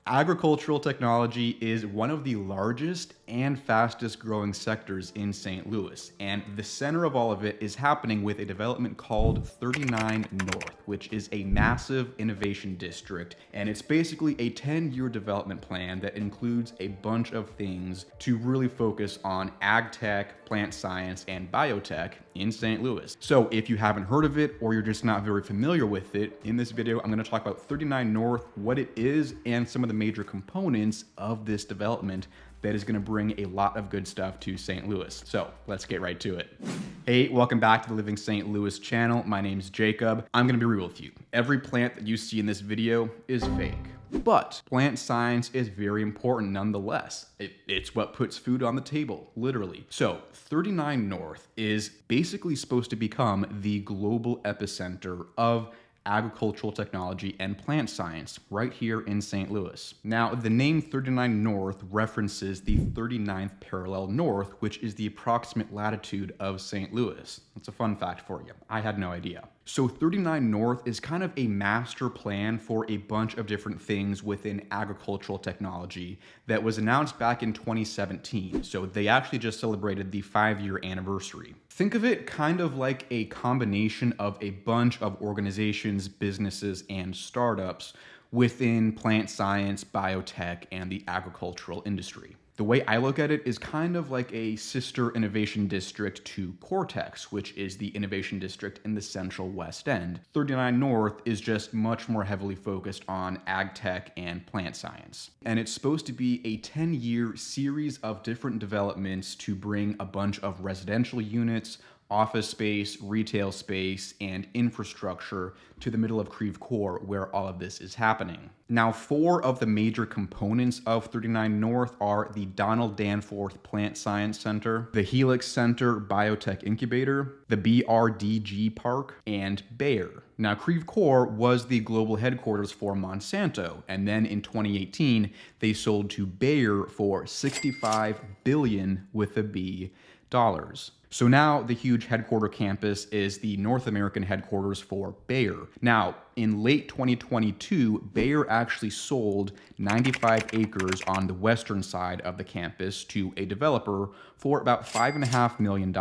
Agricultural technology is one of the largest and fastest growing sectors in St. Louis, and the center of all of it is happening with a development called 39 North, which is a massive innovation district, and it's basically a 10-year development plan that includes a bunch of things to really focus on agtech, plant science, and biotech in St. Louis. So if you haven't heard of it or you're just not very familiar with it, in this video I'm going to talk about 39 North, what it is, and some of the major components of this development that is going to bring a lot of good stuff to St. Louis. So let's get right to it. Hey, welcome back to the Living St. Louis channel. My name's Jacob. I'm going to be real with you. Every plant that you see in this video is fake. But plant science is very important nonetheless. It's what puts food on the table, literally. So 39 North is basically supposed to become the global epicenter of agricultural technology and plant science right here in St. Louis. Now, the name 39 North references the 39th parallel north, which is the approximate latitude of St. Louis. That's a fun fact for you. I had no idea. So 39 North is kind of a master plan for a bunch of different things within agricultural technology that was announced back in 2017. So they actually just celebrated the 5-year anniversary. Think of it kind of like a combination of a bunch of organizations, businesses, and startups within plant science, biotech, and the agricultural industry. The way I look at it is kind of like a sister innovation district to Cortex, which is the innovation district in the central West End. 39 North is just much more heavily focused on ag tech and plant science. And it's supposed to be a 10-year series of different developments to bring a bunch of residential units, office space, retail space, and infrastructure to the middle of Creve Coeur, where all of this is happening. Now, 4 of the major components of 39 North are the Donald Danforth Plant Science Center, the Helix Center Biotech Incubator, the BRDG Park, and Bayer. Now, Creve Coeur was the global headquarters for Monsanto, and then in 2018, they sold to Bayer for $65 billion with a B dollars. So now the huge headquarter campus is the North American headquarters for Bayer. Now, in late 2022, Bayer actually sold 95 acres on the western side of the campus to a developer for about $5.5 million.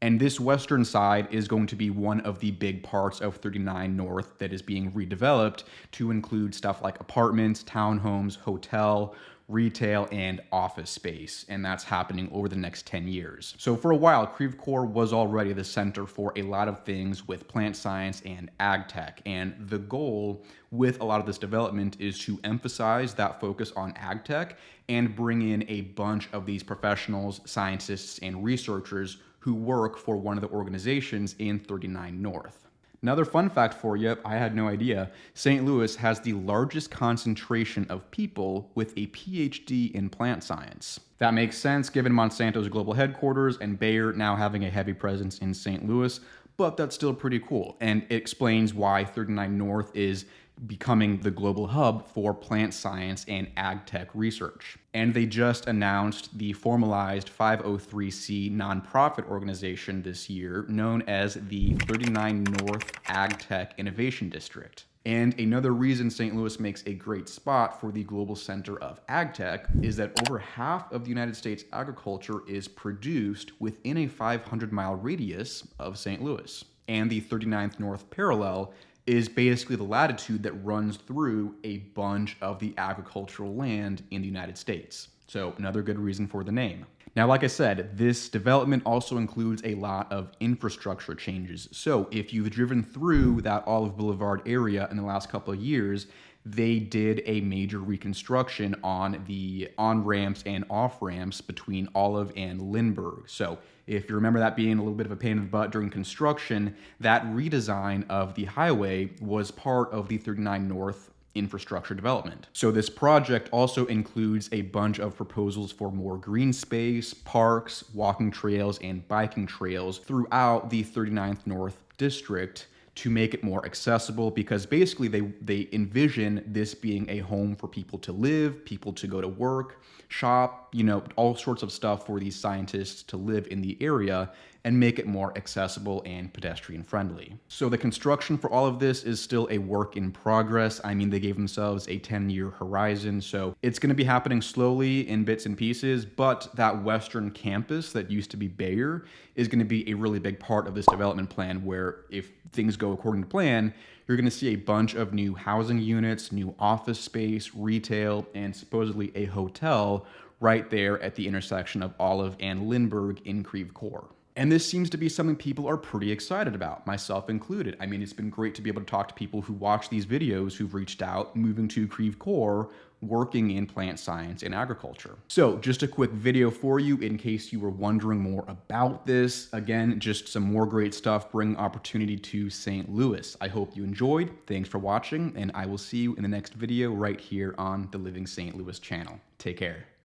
And this western side is going to be one of the big parts of 39 North that is being redeveloped to include stuff like apartments, townhomes, hotel, retail, and office space, and that's happening over the next 10 years. So for a while, Creve Coeur was already the center for a lot of things with plant science and ag tech, and the goal with a lot of this development is to emphasize that focus on ag tech and bring in a bunch of these professionals, scientists, and researchers who work for one of the organizations in 39 North. Another fun fact for you, I had no idea, St. Louis has the largest concentration of people with a PhD in plant science. That makes sense given Monsanto's global headquarters and Bayer now having a heavy presence in St. Louis, but that's still pretty cool, and it explains why 39 North is becoming the global hub for plant science and ag tech research. And they just announced the formalized 503c nonprofit organization this year known as the 39 North Ag Tech Innovation District. And another reason St. Louis makes a great spot for the global center of ag tech is that over half of the United States agriculture is produced within a 500-mile radius of St. Louis. And the 39th North parallel is basically the latitude that runs through a bunch of the agricultural land in the United States. So another good reason for the name. Now, like I said, this development also includes a lot of infrastructure changes. So if you've driven through that Olive Boulevard area in the last couple of years, they did a major reconstruction on the on-ramps and off-ramps between Olive and Lindbergh. So if you remember that being a little bit of a pain in the butt during construction, that redesign of the highway was part of the 39 North infrastructure development. So this project also includes a bunch of proposals for more green space, parks, walking trails, and biking trails throughout the 39th North district to make it more accessible, because basically they envision this being a home for people to live, people to go to work, shop, all sorts of stuff for these scientists to live in the area. and make it more accessible and pedestrian friendly. So the construction for all of this is still a work in progress. I mean, they gave themselves a 10-year horizon, so it's going to be happening slowly in bits and pieces, but that western campus that used to be Bayer is going to be a really big part of this development plan, where if things go according to plan, you're going to see a bunch of new housing units, new office space, retail, and supposedly a hotel right there at the intersection of Olive and Lindbergh in Creve Coeur. And this seems to be something people are pretty excited about, myself included. I mean, it's been great to be able to talk to people who watch these videos, who've reached out, moving to Creve Coeur, working in plant science and agriculture. So just a quick video for you in case you were wondering more about this. Again, just some more great stuff bringing opportunity to St. Louis. I hope you enjoyed. Thanks for watching, and I will see you in the next video right here on the Living St. Louis channel. Take care.